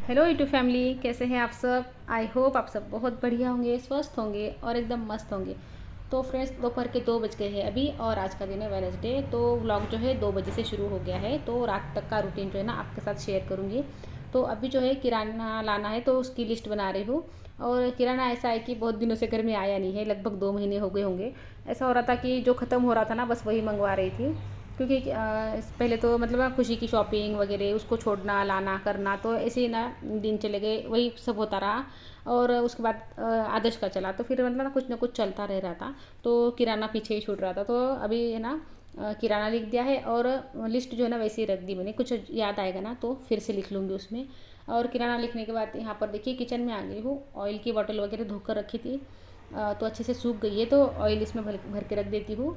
Hello YouTube family, कैसे हैं आप सब। आई होप आप सब बहुत बढ़िया होंगे, स्वस्थ होंगे और एकदम मस्त होंगे। तो फ्रेंड्स, दोपहर के 2 बज गए हैं अभी और आज का दिन है वेडनेसडे। तो व्लॉग जो है 2 बजे से शुरू हो गया है, तो रात तक का रूटीन जो है ना आपके साथ शेयर करूँगी। तो अभी जो है किराना लाना है, तो उसकी लिस्ट बना रही हूँ। और किराना ऐसा है कि बहुत दिनों से घर में आया नहीं है, लगभग 2 महीने हो गए होंगे। ऐसा हो रहा था कि जो ख़त्म हो रहा था ना बस वही मंगवा रही थी, क्योंकि पहले तो मतलब ना खुशी की शॉपिंग वगैरह उसको छोड़ना लाना करना, तो ऐसे ही ना दिन चले गए, वही सब होता रहा। और उसके बाद आदर्श का चला, तो फिर मतलब ना कुछ चलता रह रहा था। तो किराना पीछे ही छूट रहा था, तो अभी है ना किराना लिख दिया है और लिस्ट जो है ना वैसे ही रख दी मैंने। कुछ याद आएगा ना तो फिर से लिख लूँगी उसमें। और किराना लिखने के बाद यहाँ पर देखिए किचन में आ गई हूँ। ऑयल की बोतल वगैरह धोकर रखी थी, तो अच्छे से सूख गई है, तो ऑयल इसमें भर भर के रख देती हूँ।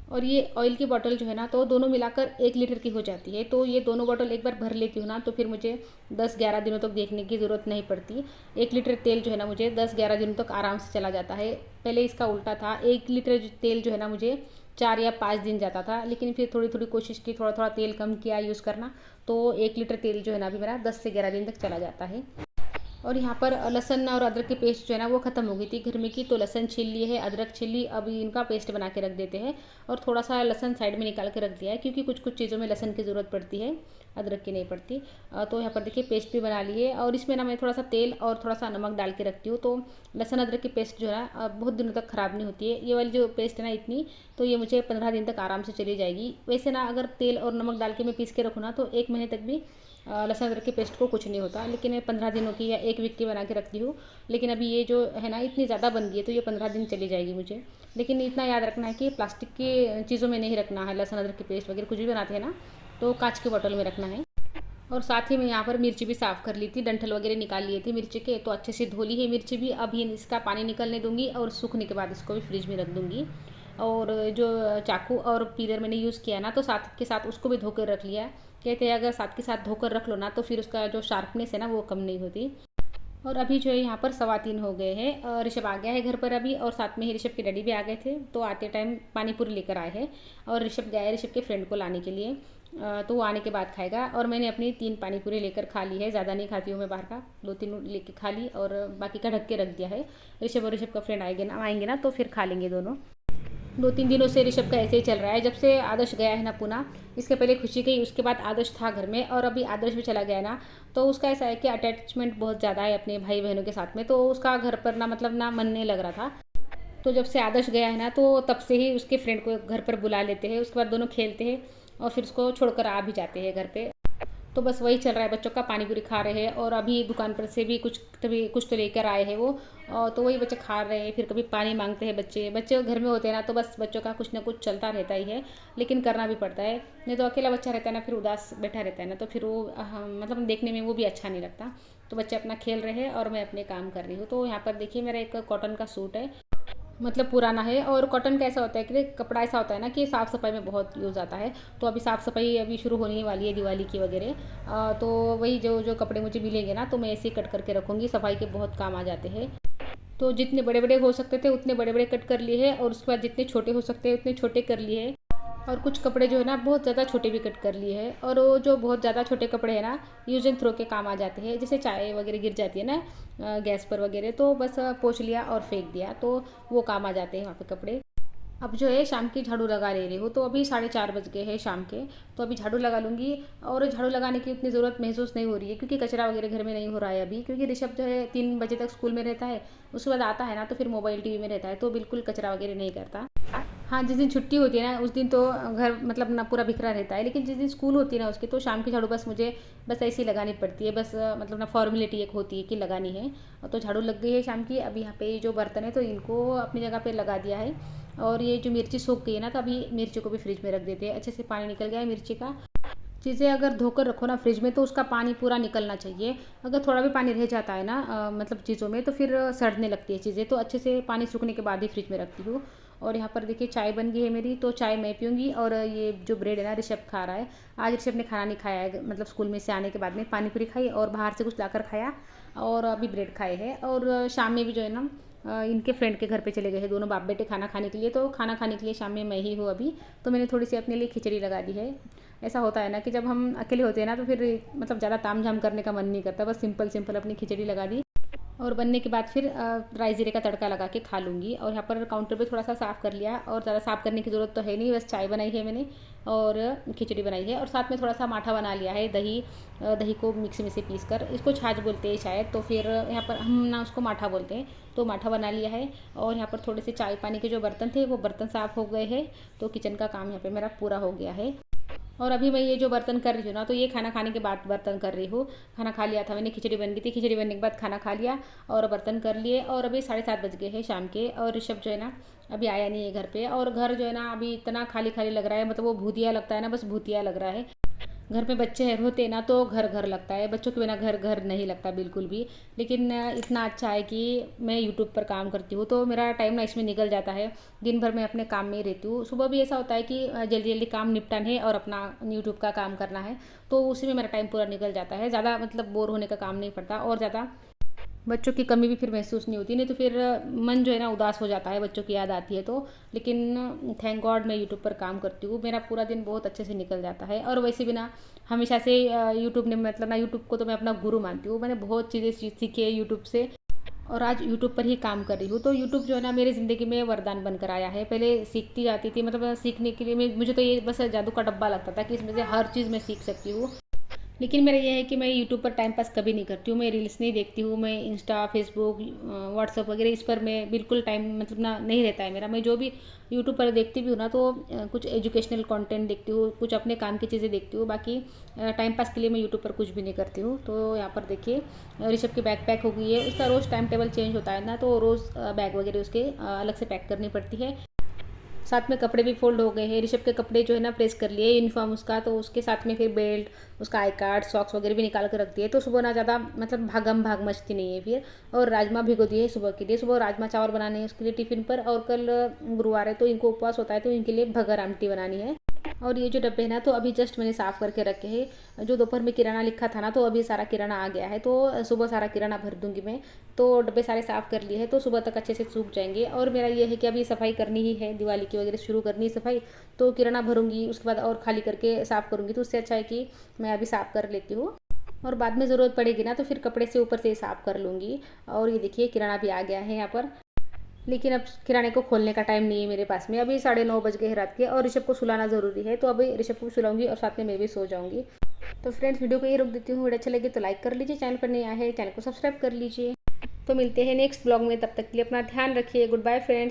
और ये ऑयल की बॉटल जो है ना, तो दोनों मिलाकर 1 लीटर की हो जाती है। तो ये दोनों बॉटल एक बार भर लेती हूँ ना, तो फिर मुझे 10-11 दिनों तक देखने की ज़रूरत नहीं पड़ती। 1 लीटर तेल जो है ना मुझे 10-11 दिनों तक आराम से चला जाता है। पहले इसका उल्टा था, 1 लीटर तेल जो है ना मुझे 4 या 5 दिन जाता था, लेकिन फिर थोड़ी थोड़ी कोशिश की, थोड़ा थोड़ा तेल कम किया यूज़ करना। तो 1 लीटर तेल जो है ना अभी मेरा 10 से 11 दिन तक चला जाता है। और यहाँ पर लहसुन और अदरक की पेस्ट जो है ना वो ख़त्म हो गई थी घर में की, तो लहसुन छील लिए है, अदरक छील ली, अभी इनका पेस्ट बना के रख देते हैं। और थोड़ा सा लहसुन साइड में निकाल के रख दिया है, क्योंकि कुछ कुछ चीज़ों में लहसुन की ज़रूरत पड़ती है, अदरक की नहीं पड़ती। तो यहाँ पर देखिए पेस्ट भी बना ली है, और इसमें ना मैं थोड़ा सा तेल और थोड़ा सा नमक डाल के रखती हूँ। तो लहसुन अदरक की पेस्ट जो है ना बहुत दिनों तक ख़राब नहीं होती है। ये वाली जो पेस्ट है ना इतनी, तो ये मुझे 15 दिन तक आराम से चली जाएगी। वैसे ना अगर तेल और नमक डाल के मैं पीस के रखूँ ना, तो 1 महीने तक भी लहसुन अदरक की पेस्ट को कुछ नहीं होता। लेकिन मैं 15 दिनों की या 1 वीक की बना के रखती हूँ। लेकिन अभी ये जो है ना इतनी ज़्यादा बन गई है, तो ये 15 दिन चली जाएगी मुझे। लेकिन इतना याद रखना है कि प्लास्टिक की चीज़ों में नहीं रखना है। लहसुन अदरक की पेस्ट वगैरह कुछ भी बनाते हैं ना, तो कांच की बोतल में रखना है। और साथ ही मैं यहाँ पर मिर्ची भी साफ़ कर ली थी, डंठल वगैरह निकाल लिए थे मिर्ची के, तो अच्छे से धो ली है मिर्ची भी। अभी इसका पानी निकलने दूंगी और सूखने के बाद इसको भी फ्रिज में रख दूंगी। और जो चाकू और पीलर मैंने यूज़ किया ना, तो साथ के साथ उसको भी धोकर रख लिया। कहते हैं अगर साथ के साथ धोकर रख लो ना, तो फिर उसका जो शार्पनेस है ना वो कम नहीं होती। और अभी जो है यहाँ पर 3:15 हो गए हैं, ऋषभ आ गया है घर पर अभी, और साथ में ही ऋषभ के डैडी भी आ गए थे, तो आते टाइम पानी पूरी लेकर आए हैं। और ऋषभ गया है ऋषभ के फ्रेंड को लाने के लिए, तो वो आने के बाद खाएगा। और मैंने अपनी 3 पानी पूरी लेकर खा ली है, ज़्यादा नहीं खाती हूँ मैं बाहर का, 2-3 लेके खा ली और बाकी का ढक के रख दिया है। ऋषभ और ऋषभ का फ्रेंड आएंगे ना, तो फिर खा लेंगे दोनों। 2-3 दिनों से ऋषभ का ऐसे ही चल रहा है, जब से आदर्श गया है ना पुणे। इसके पहले खुशी गई, उसके बाद आदर्श था घर में, और अभी आदर्श भी चला गया है ना। तो उसका ऐसा है कि अटैचमेंट बहुत ज़्यादा है अपने भाई बहनों के साथ में, तो उसका घर पर ना मतलब ना मन नहीं लग रहा था। तो जब से आदर्श गया है ना, तो तब से ही उसके फ्रेंड को घर पर बुला लेते हैं, उसके बाद दोनों खेलते हैं और फिर उसको छोड़कर आ भी जाते हैं घर पे। तो बस वही चल रहा है, बच्चों का पानी पूरी खा रहे हैं। और अभी दुकान पर से भी कुछ तो लेकर आए हैं वो, तो वही बच्चे खा रहे हैं। फिर कभी पानी मांगते हैं बच्चे बच्चे घर में होते हैं ना, तो बस बच्चों का कुछ ना कुछ चलता रहता ही है। लेकिन करना भी पड़ता है, नहीं तो अकेला बच्चा रहता है ना, फिर उदास बैठा रहता है ना, तो फिर वो मतलब देखने में वो भी अच्छा नहीं लगता। तो बच्चे अपना खेल रहे हैं और मैं अपने काम कर रही हूँ। तो यहाँ पर देखिए मेरा एक कॉटन का सूट है, मतलब पुराना है। और कॉटन का ऐसा होता है कि कपड़ा ऐसा होता है ना कि साफ़ सफाई में बहुत यूज़ आता है। तो अभी साफ़ सफाई अभी शुरू होने वाली है दिवाली की वगैरह, तो वही जो जो कपड़े मुझे मिलेंगे ना, तो मैं ऐसे ही कट करके रखूँगी, सफाई के बहुत काम आ जाते हैं। तो जितने बड़े बड़े हो सकते थे उतने बड़े बड़े कट कर लिए हैं, और उसके बाद जितने छोटे हो सकते हैं उतने छोटे कर लिए हैं। और कुछ कपड़े जो है ना बहुत ज़्यादा छोटे भी कट कर लिए हैं। और वो जो बहुत ज़्यादा छोटे कपड़े हैं ना, यूज एंड थ्रो के काम आ जाते हैं। जैसे चाय वगैरह गिर जाती है ना गैस पर वगैरह, तो बस पोंछ लिया और फेंक दिया, तो वो काम आ जाते हैं वहाँ पे कपड़े। अब जो है शाम की झाड़ू लगा ले रही हूँ, तो अभी 4:30 बज गए हैं शाम के। तो अभी झाड़ू लगा लूँगी। और झाड़ू लगाने की उतनी ज़रूरत महसूस नहीं हो रही है, क्योंकि कचरा वगैरह घर में नहीं हो रहा है अभी, क्योंकि ऋषभ जो है 3 बजे तक स्कूल में रहता है। उसके बाद आता है ना, तो फिर मोबाइल टीवी में रहता है, तो बिल्कुल कचरा वगैरह नहीं करता। हाँ, जिस दिन छुट्टी होती है ना उस दिन तो घर मतलब ना पूरा बिखरा रहता है, लेकिन जिस दिन स्कूल होती है ना उसकी, तो शाम की झाड़ू बस मुझे बस ऐसी लगानी पड़ती है। बस मतलब ना फॉर्मेलिटी एक होती है कि लगानी है। तो झाड़ू लग गई है शाम की। अभी यहाँ पे जो बर्तन है तो इनको अपनी जगह पे लगा दिया है। और ये जो मिर्ची सूख गई है ना, तो अभी मिर्ची को भी फ्रिज में रख देते हैं। अच्छे से पानी निकल गया है मिर्ची का। चीज़ें अगर धोकर रखो ना फ्रिज में, तो उसका पानी पूरा निकलना चाहिए। अगर थोड़ा भी पानी रह जाता है ना मतलब चीज़ों में, तो फिर सड़ने लगती है चीज़ें। तो अच्छे से पानी सूखने के बाद ही फ्रिज में रखती हूँ। और यहाँ पर देखिए चाय बन गई है मेरी, तो चाय मैं पीऊँगी। और ये जो ब्रेड है ना ऋषभ खा रहा है। आज ऋषभ ने खाना नहीं खाया है, मतलब स्कूल में से आने के बाद में पानी पूरी खाई और बाहर से कुछ लाकर खाया, और अभी ब्रेड खाए हैं। और शाम में भी जो है ना इनके फ्रेंड के घर पे चले गए हैं दोनों बाप बेटे खाना खाने के लिए। तो खाना खाने के लिए शाम में मैं ही हूँ अभी, तो मैंने थोड़ी सी अपने लिए खिचड़ी लगा दी है। ऐसा होता है ना कि जब हम अकेले होते हैं ना तो फिर मतलब ज़्यादा ताम झाम करने का मन नहीं करता, बस सिंपल सिंपल अपनी खिचड़ी लगा दी और बनने के बाद फिर राई जीरे का तड़का लगा के खा लूँगी। और यहाँ पर काउंटर पे थोड़ा सा साफ़ कर लिया और ज़्यादा साफ़ करने की ज़रूरत तो है नहीं, बस चाय बनाई है मैंने और खिचड़ी बनाई है और साथ में थोड़ा सा माठा बना लिया है, दही दही को मिक्सी में से पीस कर, इसको छाछ बोलते हैं शायद, तो फिर यहाँ पर हम ना उसको माठा बोलते हैं, तो माठा बना लिया है। और यहाँ पर थोड़े से चाय पानी के जो बर्तन थे वो बर्तन साफ़ हो गए हैं, तो किचन का काम यहाँ पर मेरा पूरा हो गया है। और अभी मैं ये जो बर्तन कर रही हूँ ना, तो ये खाना खाने के बाद बर्तन कर रही हूँ। खाना खा लिया था मैंने, खिचड़ी बन गई थी, खिचड़ी बनने के बाद खाना खा लिया और बर्तन कर लिए। और अभी 7:30 बज गए हैं शाम के और ऋषभ जो है ना अभी आया नहीं है घर पे। और घर जो है ना अभी इतना खाली खाली लग रहा है, मतलब वो भूतिया लगता है ना, बस भूतिया लग रहा है। घर में बच्चे होते ना तो घर घर लगता है, बच्चों के बिना घर घर नहीं लगता बिल्कुल भी। लेकिन इतना अच्छा है कि मैं यूट्यूब पर काम करती हूँ तो मेरा टाइम ना इसमें निकल जाता है। दिन भर मैं अपने काम में ही रहती हूँ। सुबह भी ऐसा होता है कि जल्दी जल्दी काम निपटाना है और अपना यूट्यूब का काम करना है, तो उसी में मेरा टाइम पूरा निकल जाता है। ज़्यादा मतलब बोर होने का काम नहीं पड़ता और ज़्यादा बच्चों की कमी भी फिर महसूस नहीं होती, नहीं तो फिर मन जो है ना उदास हो जाता है, बच्चों की याद आती है तो। लेकिन थैंक गॉड मैं यूट्यूब पर काम करती हूँ, मेरा पूरा दिन बहुत अच्छे से निकल जाता है। और वैसे भी ना हमेशा से यूट्यूब ने मतलब ना यूट्यूब को तो मैं अपना गुरु मानती हूँ, मैंने बहुत चीज़ें सीखी है यूट्यूब से और आज यूट्यूब पर ही काम कर रही हूँ। तो यूट्यूब जो है ना मेरी ज़िंदगी में वरदान बनकर आया है। पहले सीखती जाती थी, मतलब सीखने के लिए मुझे तो ये बस जादू का डब्बा लगता था कि इसमें से हर चीज़ मैं सीख सकती हूँ। लेकिन मेरा ये है कि मैं यूट्यूब पर टाइम पास कभी नहीं करती हूँ, मैं रील्स नहीं देखती हूँ, मैं इंस्टा फेसबुक व्हाट्सअप वगैरह इस पर मैं बिल्कुल टाइम मतलब ना नहीं रहता है मेरा। मैं जो भी यूट्यूब पर देखती भी हूँ ना तो कुछ एजुकेशनल कंटेंट देखती हूँ, कुछ अपने काम की चीज़ें देखती हूँ, बाकी टाइम पास के लिए मैं यूट्यूब पर कुछ भी नहीं करती हूँ। तो यहाँ पर देखिए ऋषभ की बैग पैक हो गई है, उसका रोज़ टाइम टेबल चेंज होता है ना, तो रोज़ बैग वगैरह उसके अलग से पैक करनी पड़ती है। साथ में कपड़े भी फोल्ड हो गए हैं, ऋषभ के कपड़े जो है ना प्रेस कर लिए यूनिफॉर्म उसका, तो उसके साथ में फिर बेल्ट, उसका आई कार्ड, सॉक्स वगैरह भी निकाल कर रख दिए। तो सुबह ना ज़्यादा मतलब भागम भाग मचती नहीं है फिर। और राजमा भिगो दिए सुबह के लिए, सुबह राजमा चावल बनाने हैं उसके लिए टिफ़िन पर। और कल गुरुवार है तो इनको उपवास होता है, तो इनके लिए भगर आमटी बनानी है। और ये जो डब्बे हैं ना तो अभी जस्ट मैंने साफ़ करके रखे हैं, जो दोपहर में किराना लिखा था ना तो अभी सारा किराना आ गया है, तो सुबह सारा किराना भर दूंगी मैं। तो डब्बे सारे साफ़ कर लिए हैं तो सुबह तक अच्छे से सूख जाएंगे। और मेरा ये है कि अभी सफाई करनी ही है, दिवाली की वगैरह शुरू करनी है सफाई, तो किराना भरूंगी उसके बाद और खाली करके साफ़ करूँगी। तो उससे अच्छा है कि मैं अभी साफ़ कर लेती हूँ और बाद में ज़रूरत पड़ेगी ना तो फिर कपड़े से ऊपर से साफ़ कर लूँगी। और ये देखिए किराना भी आ गया है यहाँ पर, लेकिन अब किराने को खोलने का टाइम नहीं है मेरे पास में। अभी 9:30 बज गए हैं रात के और ऋषभ को सुलाना ज़रूरी है, तो अभी ऋषभ को सुलाऊंगी और साथ में मैं भी सो जाऊंगी। तो फ्रेंड्स वीडियो को ये रोक देती हूँ, वीडियो अच्छा लगे तो लाइक कर लीजिए, चैनल पर नहीं आए हैं चैनल को सब्सक्राइब कर लीजिए। तो मिलते हैं नेक्स्ट ब्लॉग में, तब तक के लिए अपना ध्यान रखिए। Goodbye friends.